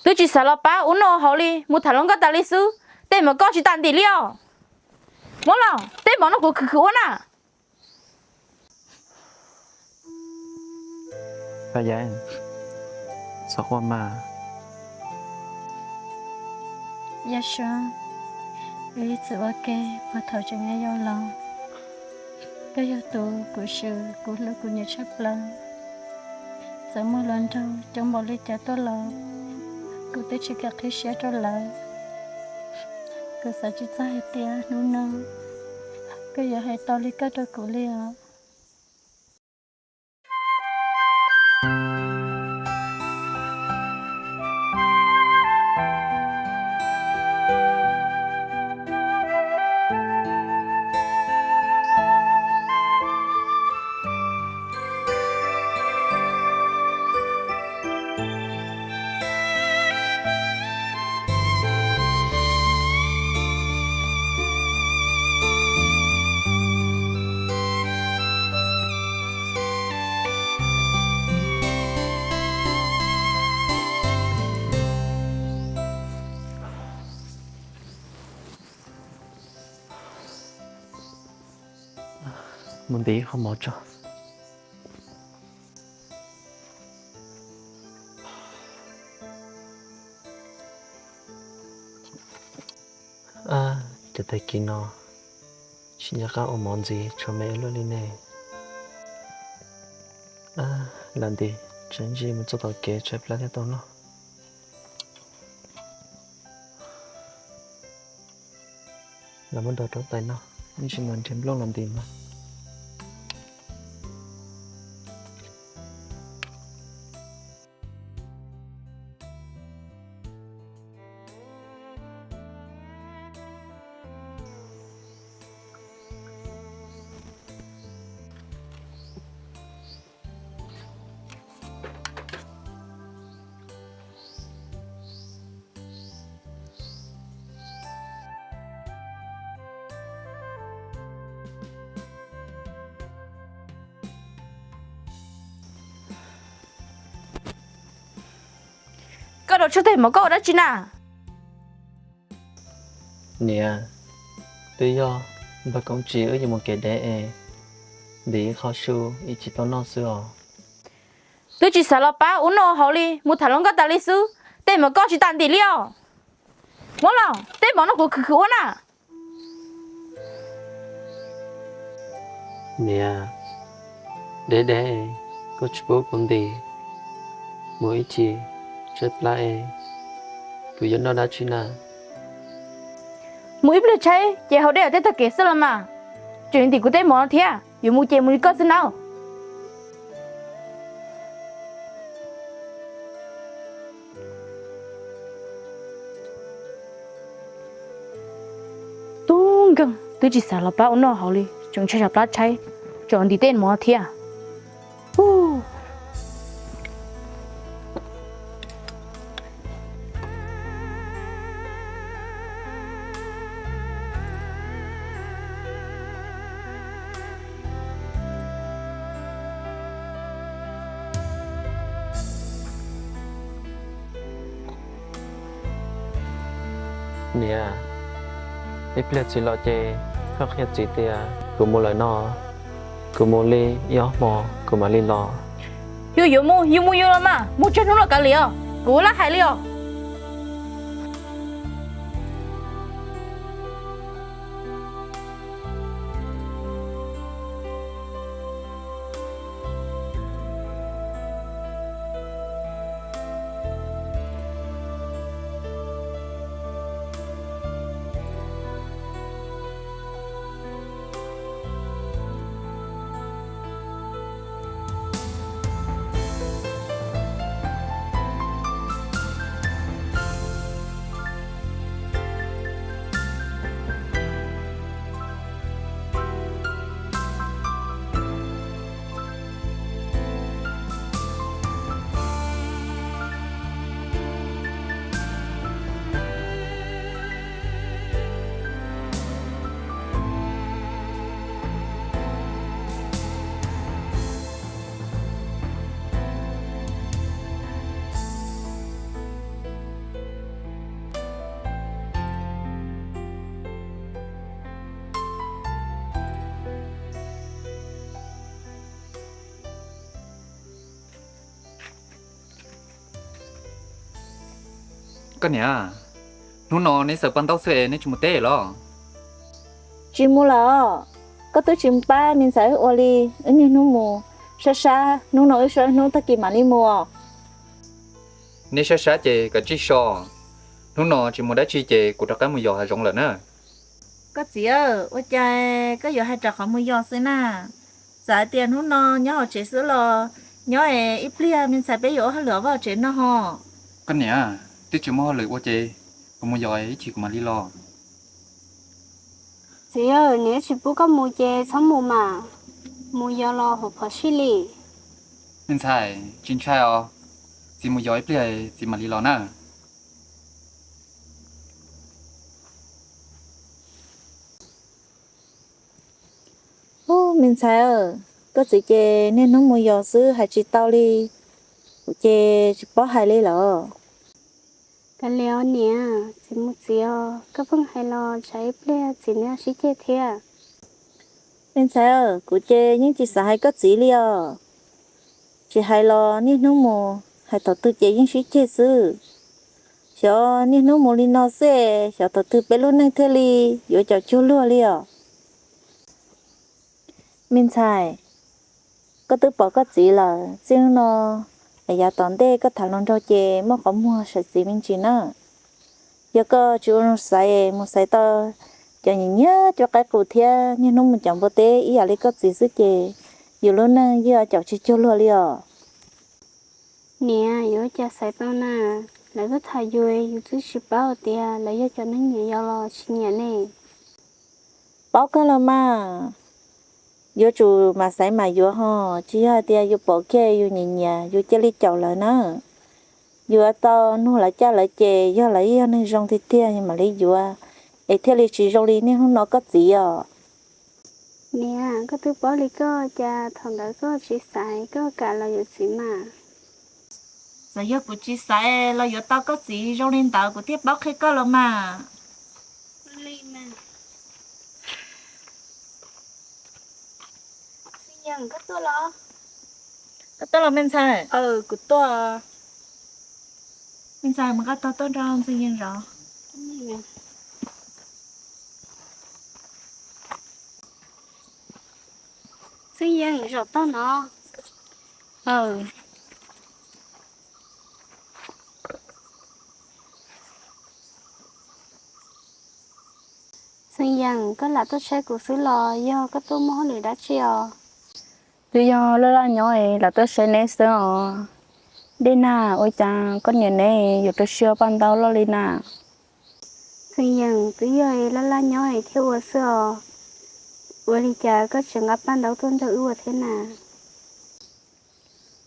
对起啥了吧？我弄好哩，木头龙个大历史，对么搞起当地了。我了，对么那个去我呐。ป้าแย้งสักวันมาอย่าชัวอีสิว่าแกพอเท่าจะง่ายยอก็ยอตัวกูชื่อกูเลิกกูเนี่ยชับลังจะมาลันเท่าจังบอกเลยจะตัวเรากูได้ชิกะคิดเสียตัวเรากูสัจจะให้เตียนู้นก็อย่าให้ตอลิก็ตัวกูเลยมันดีเขาหมอจ้ะจะได้กินเนาะฉันอยากเอาหมอนจีชอบแม่เลยนี่แน่ลันดีฉันจีมันจะต้องเก็บใช้ปลาได้ตอนเนาะแล้วมันโดดรถไปเนาะนี่ฉันมันเต็มโลกลันดีมาก็เราช่วยหมอก็ได้จีน่ะเนี่ยตัวยอบักกงจีอยู่หมดเกดได้ดีเขาชูอีจิตอนนอกซื้อ对起啥了吧？我弄好哩，木头龙个大历史，对么搞起当地了。我了，对么那个去我呐。เนี่ยได้ก็ช่วยผมดีมืออีจีเจ็บปลากูยันนอนได้ชินะมืออีเปล่าใช้เจ้าได้แต่ตะเกียบซะละมาจนที่กูได้หมอเทียอยู่มือเจมือก็สนาวTung tôi chỉ sợ là bao nó hậu li chúng chơi chập lá cháy chọn đi tên mỏ thiaเนี่ยไอ้เปลี่ยนสิเราเจเขาเขียนจีเตียกูโมเลยนอกูโมลียอมอกูมาลีรอ有了嘛木真中了个了กูละหาย了ก็เนี่ยนูนอในเสือปันเต้าเสือในจุมเต้หรอ Chỉ mua lọ, có tôi chìm ba mình sẽ ô li, ứng như nó mù, xa xa, nó nói xa nó ta kì mà đi mua. ในช้าๆเจกับจีชอนูนอจิมได้ชีเจกูตะกันมือยอหาจงเลยนะ Có gì ơ, ôi trời, có giờ hai trò không mua giò xí nà. Giá tiền nó nhớ họ chế sữa lò, nhớ ít lia mình sẽ bé dỗ hai lửa vào chế nó hò. ก็เนี่ยที่จิมอเลยว่าเจกูมือยอไอ้ชีกูมาลีรอ Chị ơi, nếu chị bố có mua chè sống mua mà mua do lo hộp phở xí lì เป็นใช่จินใช่อ๋อจิมือยอไอ้เปลี่ยจิมาลีรอนะ Ô, mình sẽ ơ, có gì chế nên nó mua giò xứ hay chỉ tao đi. Chế chỉ bỏ hai ly lọ. cái léo nè chị mua chiều các phương hay lo cháy ple chị nè xí chè thea Mình sẽ ơ, cụ chế nhưng chỉ sẽ hay có gì liò. Chỉ hay lo nên nó mua, hay tao tự chế nhưng xí chế xứ. Cho nên nó mua đi nó xe, cho tao tự bé luôn này thế li, dỗ cho chú lùa liò. Mình sai, có tự bỏ có gì là riêng nó, ở nhà tòn đây có thằng lon rau chè mà có mua sạch gì mình chỉ nữa. Giờ có chú nó xài một xài to, cho nhìn nhớ cho cái cụ thia nhưng nó mình chẳng bao tế ý là lấy có gì sức chè, giờ luôn nè giờ cháu chỉ cho lùa liò. nè yếu cha sai bao nè lại có thay vui yếu chứ chỉ bao tia lại yếu cho nó nhẹ do lo chỉ nhẹ nè Bảo cái là mà, giờ chú mà xài mà giờ ho, chỉ hai tia giờ bỏ kia giờ nhẹ nhẹ giờ chơi đi chậu lại nữa. Giờ to nó lại cha lại chè giờ lại giờ nên rong thì tia nhưng mà lấy giờ, ấy theo lịch chỉ rong đi nên không nó có gì à. nè có thứ bỏ đi có cha thằng đó có chỉ sai có cả là yếu gì mà Giờ giờ cụ chỉ xài là giờ tao có gì rong lên tao cụ tiếp bảo khi có là mà. Yang có tôi lo Cái đó là mình xài. của tôi Mình xài mà cái tao tốt ra không tự nhiên rõ. Sinh yang rồi tao nó sinh yang có là tôi sẽ của xứ lò do có tôi món lười đã chiều Tuy do lỡ là nhỏ ấy là tôi sẽ nấy sữa đi na ôi chàng con nhà này giờ tôi chưa ban đầu lo đi na sinh yang tuy giờ là nhỏ ấy theo ở xưa ở đi cha có trường hợp ban đầu tuân theo ưu thế nào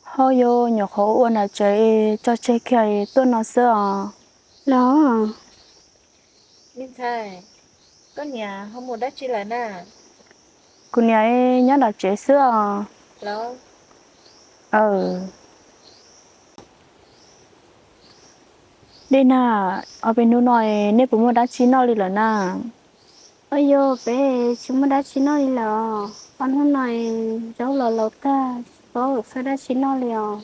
hơi vô nhỏ khổ uốn là chơi cho chơi kia tôi nó sữa đó Mình xài. Có nhà không muốn đất chỉ là nè. con nhà ấy nhớ là chơi sữa Đó. đi na ở bênนู้นหน่อยเนี่ยผมว่าได้ชิ้นนอเลยเหรอน่ะ ôi yo bé chúng ta đã chín nó đi lò con hôm nay cháu lò lò ta có sao đã chín nó liều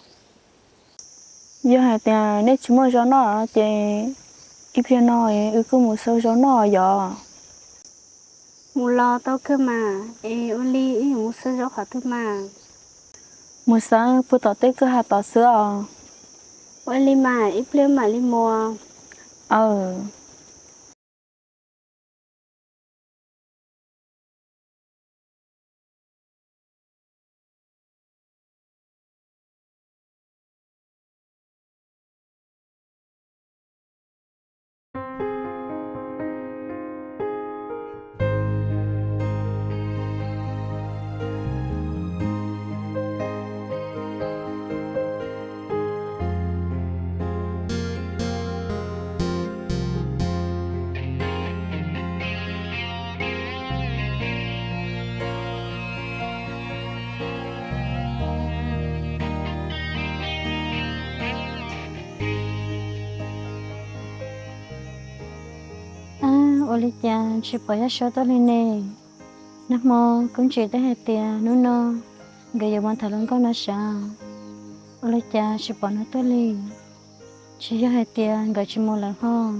giờ hai tiềnเนี่ยชิ้นมันจะนอเจอีเพียนหน่อยก็หมูเซลจะนออย่อ mù lò tao cơ mà ê ô li ý mù sơ gió khả thôi mà หมูสังผู้ต่อเต้ก็หาต่อเสื้อ ô li mà ít lên mà li mùa โอลิจาชิปอยาชอตอลิเน่นักมอกุนจีได้เหตียนุนเกยวันทะลงก็นาชาโอลิจาชิปอนาตอลี chỉ do hai tiền gọi chỉ một lần ho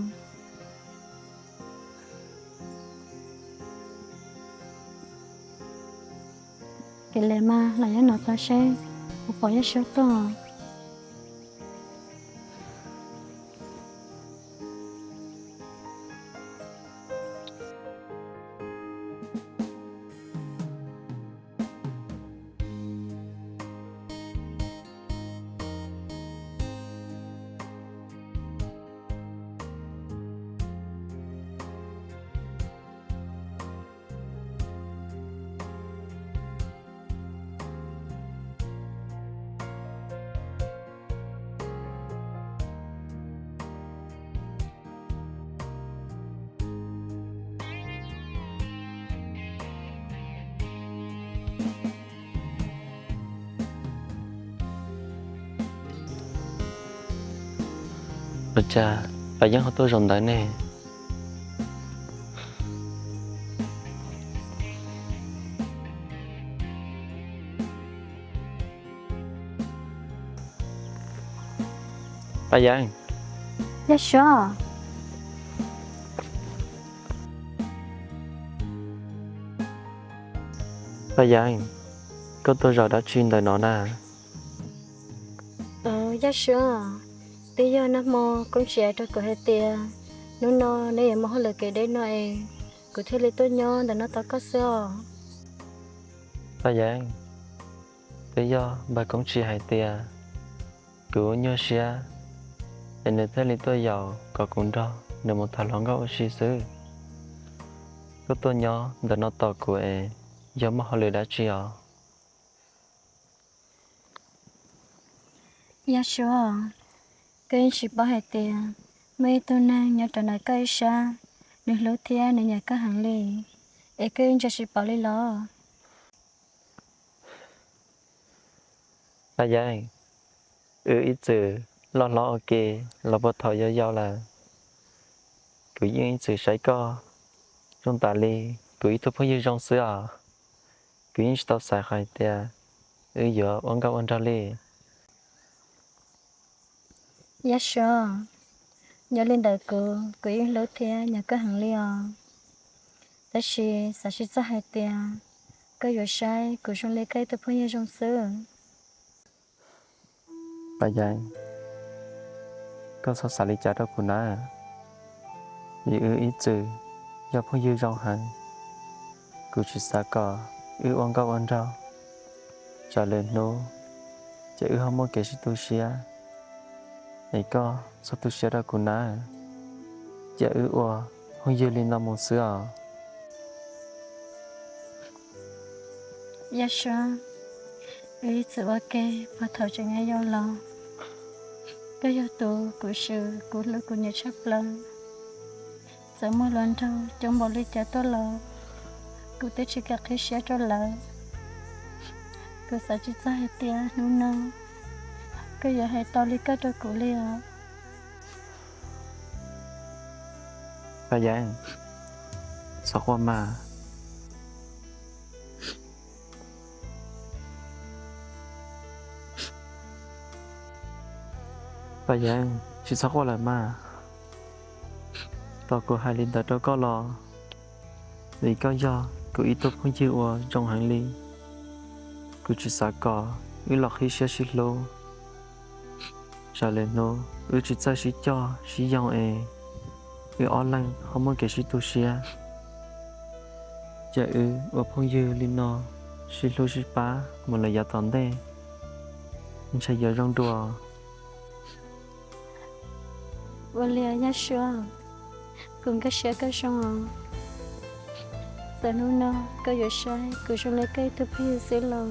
cái lệ mà là nó ta sẽ một bỏ ra số to Bà cha, bà dân họ tôi rộng đấy nè. Bà dân, yeah sure bà dân, có tôi rồi đã chuyên đời nó nè. yeah sure bây giờ nó mò cũng trẻ cho cô hết tiền nó đây mà họ lời kể đấy nó em cô thấy lấy tôi nhon để nó tao có sao Bà dân, bây giờ bà cũng chỉ hay tiền. Cứ nhớ xia, nên thế lý tôi giàu có cũng đó, nếu một thằng lòng gạo xí xứ. Có tôi nhớ để nó tỏ của em, giờ mà họ lời đã chia. yeah sure cái chỉ bảo hết tiền mấy tôi năng nhớ trở lại cái xa nếu lỡ thiên nên nhà các hàng lì ấy cái cho chỉ bảo lấy lo Bà dân, ít chữ, lo ok, lo bớt thọ giao là. Cứ yên ít chữ sấy co, trong tà li, cứ ít thôi như trong sữa à. Cứ yên tao xài khai tìa, giờ ông gạo ông ra li. yeah sure nhớ lên đời cô yên lỡ thiên nhà các hàng lì ta chỉ sa hai tiền cái giờ sai cô trong lấy cái tôi phải như trong xưa Bà dân, có sao xả lý trả đó của nó. Vì ít chữ, do phong như trong hàng. Cứ chỉ xa cỏ, ông gạo ông ra. Trả lời nô, chỉ không muốn kể sĩ tu xia. Này có, sao tu xia đó của nó. Chỉ không như lên năm một xưa. yeah sure ý sự ok và thầu cho nghe do lo cái do tụ của sự của lỡ của nhà chấp lần giờ mỗi lần đâu trong bộ lý trả tôi lo của tôi chỉ cả khi sẽ cho lỡ của sao chỉ ra hết tiền nung nâu cái giờ hay to lý cái cho của liều Bà dân, sao qua mà. Bà dân, chỉ sao qua lại mà. Tao của hai linh đã đâu có lo. Vì có do, của ý tốt không chịu trong hàng ly. Của chỉ xa cỏ, lọc khi xe xí lô. Trả lời nô, chỉ xa xí cho, xí dòng online không muốn kể sĩ tu xia. Chả phong dư linh nó, xí lô xí bá, một là giả tòn đê. Nhưng sẽ giờ rong đùa. và liều yeah sure cùng cái xe cái xong giờ nung nâu cái giờ sai của trong lấy cái tôi phải xí lo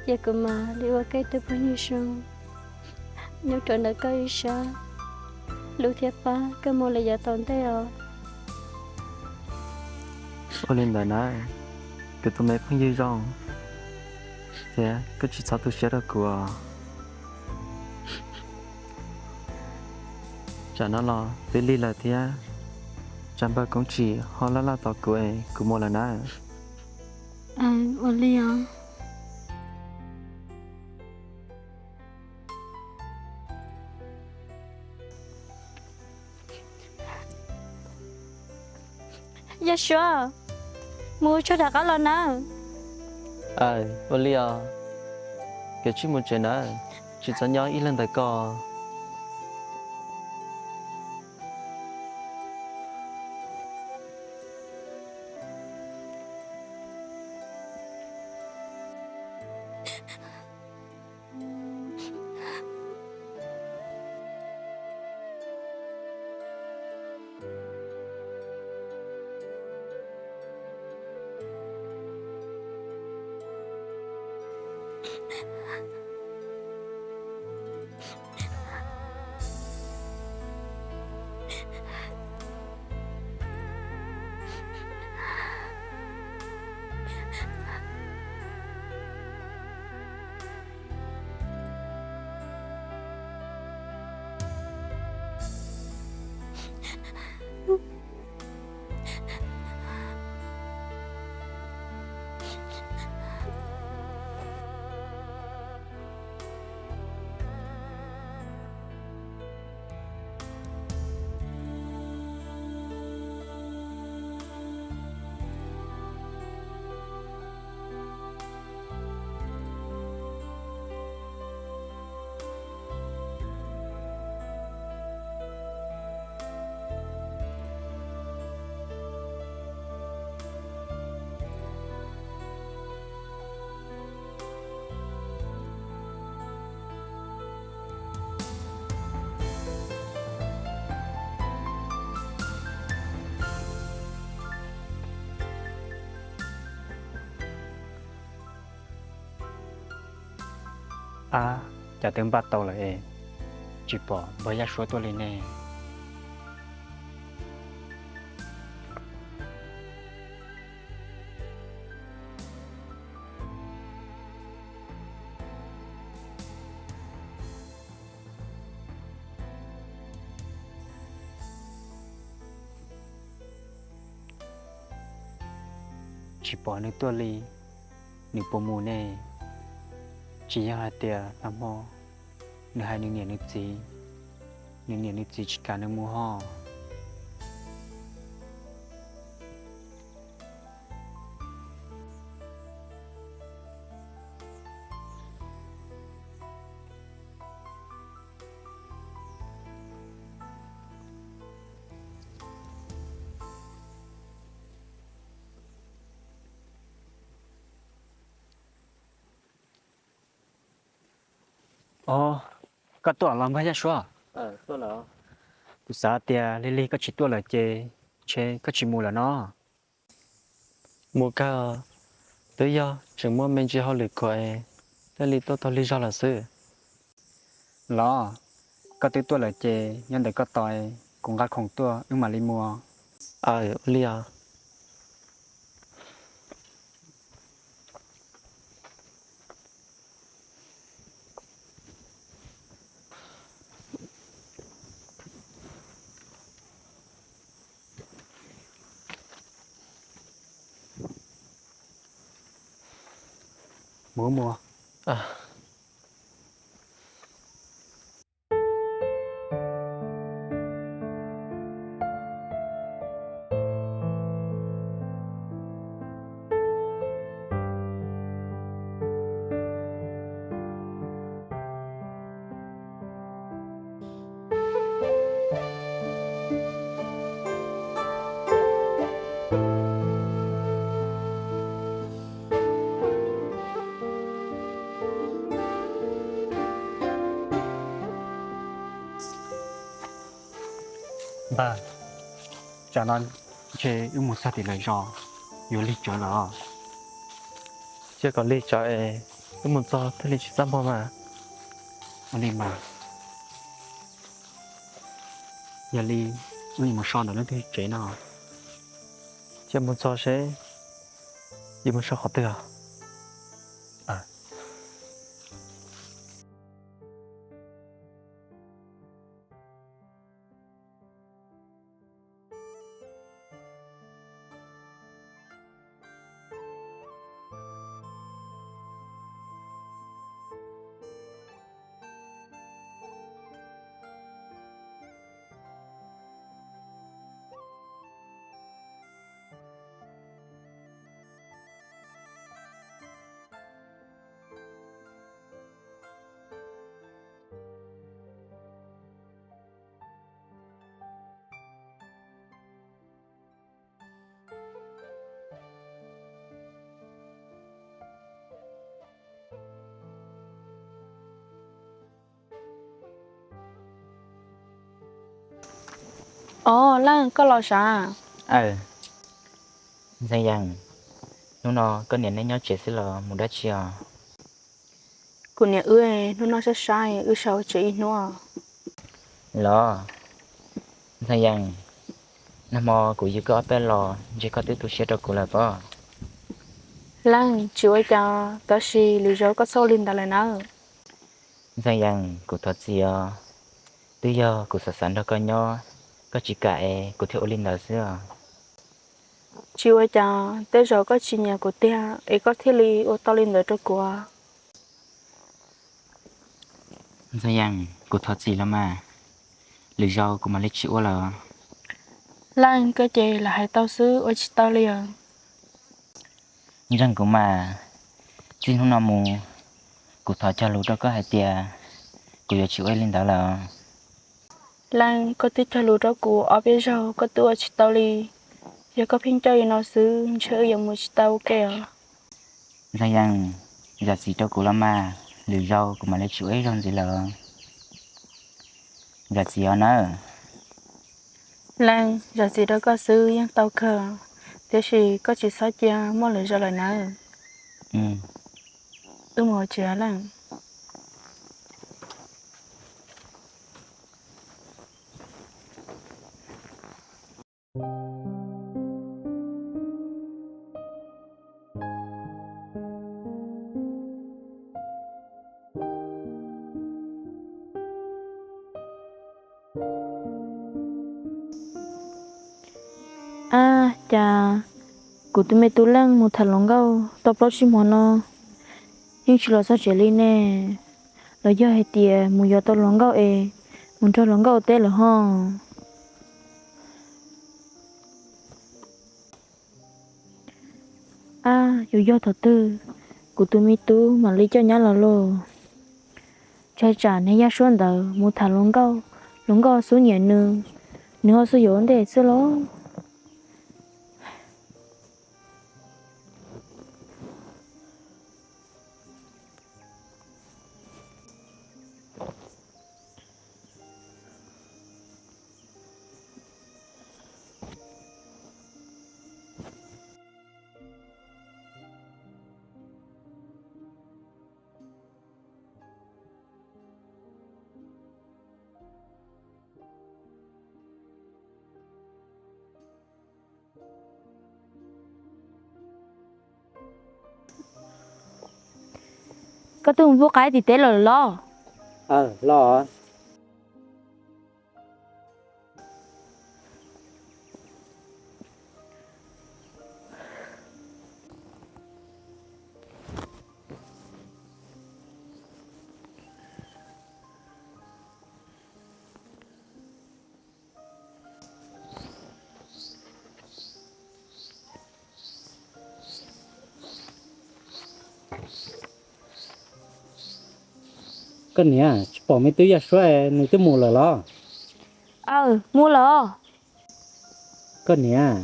giờ của mà đi qua cái tôi phải như xong nhớ trở lại cái xa lưu thiệp ba cái mô là giả tòn thế Lên đời này, cái tụi mẹ phong dư rong. Thế, cái chỉ sao tu xia đó của. Chả nó lo, tới ly là thế. Chẳng bà cũng chỉ họ là tỏ của của một lần này. và liều อย่าชัวมูช่วยดักแล้วนะ ai Olia cái chỉ một chuyện này chỉ dẫn nhau ít lần tại co à chả tiếng bắt tàu lại chỉ bỏ với giá số tôi lên nè chỉ bỏ nước tôi li nước bồ mù nè chỉ yang hai tia nam mô nước hai nước nhện nước gì chỉ cả nước mù ho có tuổi làm cái gì sao tôi là tu sa tia lili có chỉ tuổi là chế có chỉ mù là nó một cái tới giờ chừng mua mình chỉ học lịch coi tới lịch tôi lý do là sự lo có tới tuổi là chế nhân để có tỏi cũng gắt không tuổi nhưng mà li mua ai Olia mua à ba cho nên chế một sao thì lại rõ nhiều lịch cho nó chưa có lịch cho em tôi muốn cho thế lịch sao mà anh em mà giờ li mình một son nó thì chế nào chưa muốn cho sẽ gì muốn sao khó được Lan có lo sao Dây dàng Nó nó có niệm nên nhớ chết sẽ là một đất chia Cô nè nó sẽ sai sao chỉ nó Lo Dây dàng Nó mò của dư có bé lo chỉ có tư sẽ cho cô là bó Lan chịu ai cho tớ xì lý do có số linh đã lại nó Dây dàng của thật gì Tư giờ của sở sẵn đó có nhỏ có chỉ cả của thiếu linh đó xưa chịu ai cho tớ rồi có chỉ nhà của tia có thiết lý ô tô linh đỡ cho cô Dây dàng của thật gì lắm mà lý do của mà lấy chịu là Lan cái gì là hai tao xứ ở chỉ tao liền như rằng của mà xin hôm nào mù của thật cho lũ đó có hai tia của giờ chịu linh đó là Lan có tí cho lũ đó của ở bên sau có tụi chỉ tao li giờ có phim chơi nó xứ chơi giống một chỉ tao kìa Dây dàng giờ gì cho của lắm mà lý do của mà lấy chịu ấy rồi gì là giờ gì nó Lan giờ gì đó có xứ yang tao khờ thế thì có chỉ sao chia mỗi lần ra lại nữa mọi chuyện Lan chà cụ tụi mày tu lăng một thằng lòng gâu tập lo chim hoa nó nhưng chỉ là sao chỉ lên nè là do hay tiề một giờ tao lòng gâu muốn cho lòng gâu tê là ho dù do thật tư cụ tụi mày tu mà lấy cho nhá là lô trai trả nên ya xuân đầu một thằng lòng gâu số nhẹ nữa số yếu để số lố có tôi vô cái thì té là lo lo cái này bỏ mấy túi ra xoay người tới mùa là lo mua lo cái này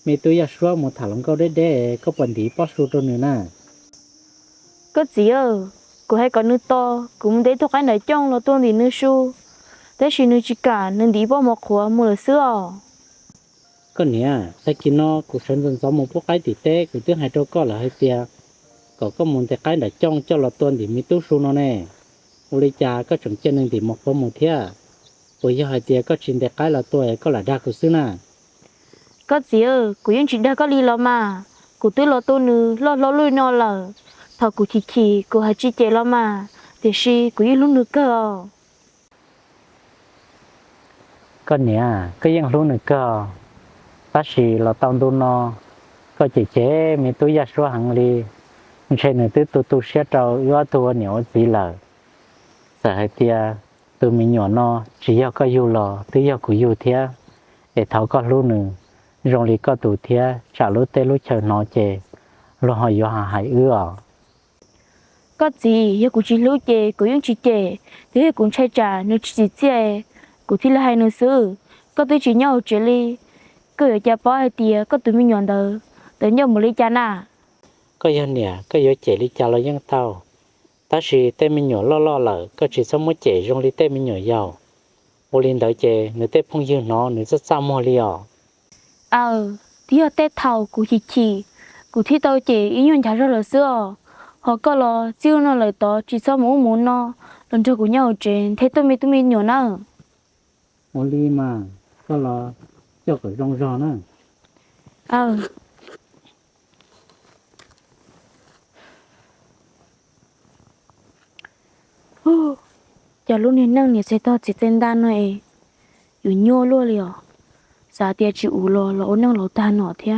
mấy túi ra xoay một thằng câu để có phần thì bắt số nữa nè có gì cô hay có nước to cũng để tôi cái này trong là tôi thì nước su thế chỉ nước chỉ cả nên đi bao một khóa mua là sữa cái này tại khi nó cuộc sống dần dần một cái thì té cái thứ hai đâu có là hai tia có muốn cái này trong cho là tôi thì mấy túi số nó nè ôi cha có chồng chân nên thì một phần một thia bây giờ hai tia có chuyện để cái là tôi có là đa của xứ nè có gì cô yên chuyện đó có đi lo mà cô tôi lo tôi nữa lo lui nó là thằng cô chỉ cô hay chỉ chơi lo mà thì si cô yên luôn nữa cơ cái này cái yang luôn nữa cơ bác sĩ là tao đun nó có chỉ chế mấy túi gia số hàng đi mình xem nữa tôi sẽ trâu yếu tôi nhiều gì là sợ hai tia tôi mình nhỏ nó chỉ có yêu lò tôi yêu của yêu thia để tháo có luôn nữa rồi đi có tụ thia trả lúc tê lúc chờ nó chè rồi họ yêu hại có gì yêu cô chỉ lúc chè cô yên chỉ chè thế cũng chơi trả nếu chỉ chè cô thì là hai nữa xứ có tôi chỉ nhau chè li cứ ở nhà bỏ hai tia có tụi mình nhọn đầu tới nhau một ly trà na có yêu nè có yêu chè ly trà là những tao ta chỉ tên mình nhỏ lo lợ có chỉ sống mới chè trong ly tên mình nhỏ giàu ô linh đợi chè nữ tết phong dương nó nữ rất sao mua liò thì ở tết thầu cụ chỉ cụ thi tao chỉ ý nhận trả ra là xưa họ có là chiêu nó lời tỏ chỉ sao muốn nó lần trước của nhau trên thế tôi mi nhiều nữa ô linh mà có là cho cái rong rong nữa giờ lúc này nâng thì sẽ to chỉ tên đan nàyอยู่nhô luôn liò giá tiền chịu lo ôn nâng lo ta nọ thế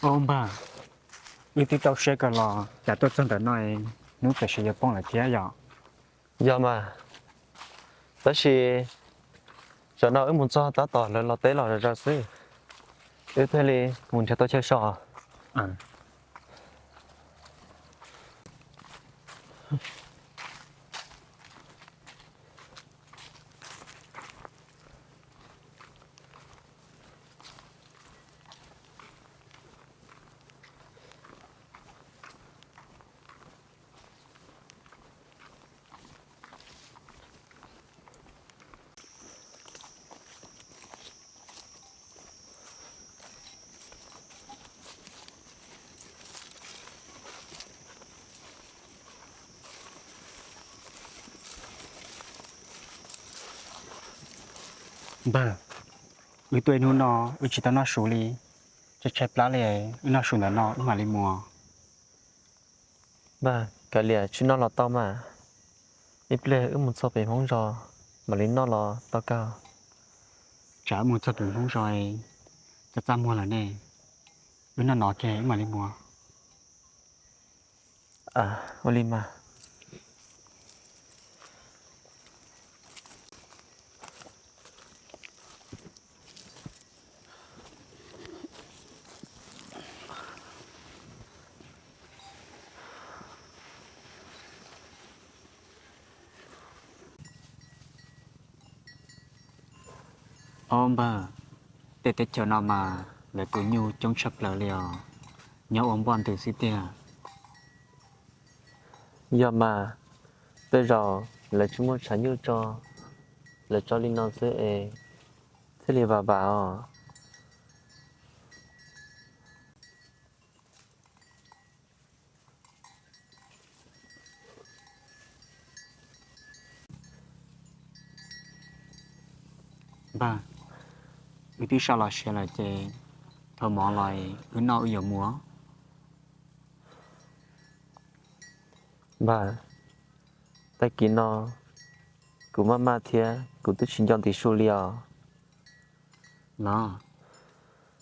ô bà như tí tao sẽ cái lò chả tôi chân tới nói nếu phải sử dụng bông là chế rồi giờ mà đó là cho nó muốn cho ta tỏ là tế là ra xí thế thì muốn cho tôi chơi sò bà vì tôi nuôi nó vì chỉ tao nó xử lýจะใช้ปลาเลยน่าสูงแต่นอมาลิมัว bà cái lìa chứ nó là tao mà ít lệ muốn so về mong rò mà lính nó là tao cao จ๋ามัวจะถึงห้องซอยจะจำมัวละแน่วิน่าหนอแกมาลิมัว Olima ông bà tết tết cho nó mà lại tụi nhu trong sập lở liều nhớ ông bọn từ xí tia giờ mà bây giờ là chúng muốn trả như cho là cho linh non sẽ thế thì bà bà vì tí sao là sẽ là chè thợ mỏ lại cứ nào giờ múa bà ta kỹ nó cũng mà thiệt cũng tự chính chọn tỷ số liao nó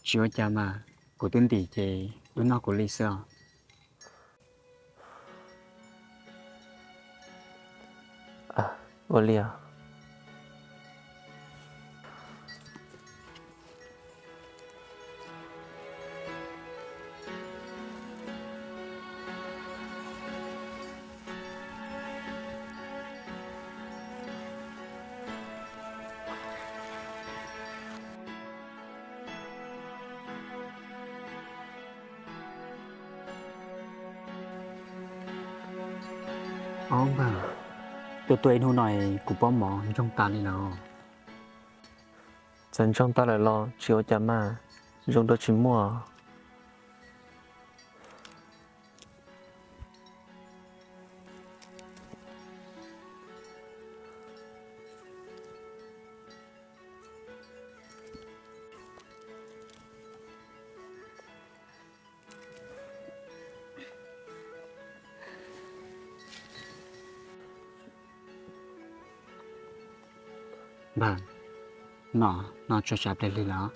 chưa cha mà của tên tỷ chè cứ nào của lý sao Olia ông bà tụi nó nói của bom mỏ trong ta đi nào dần trong ta lại lo chiếu chả mà dùng đồ chỉ mua bà nó cho chạp lên đi đó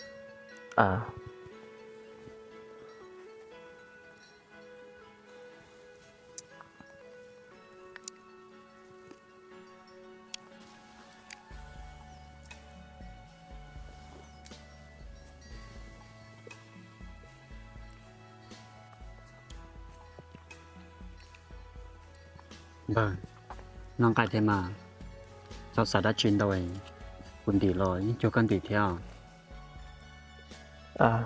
Vâng, non cái thế mà sao xã đã chuyển đổi quần tỷ rồi cho con tỷ theo. À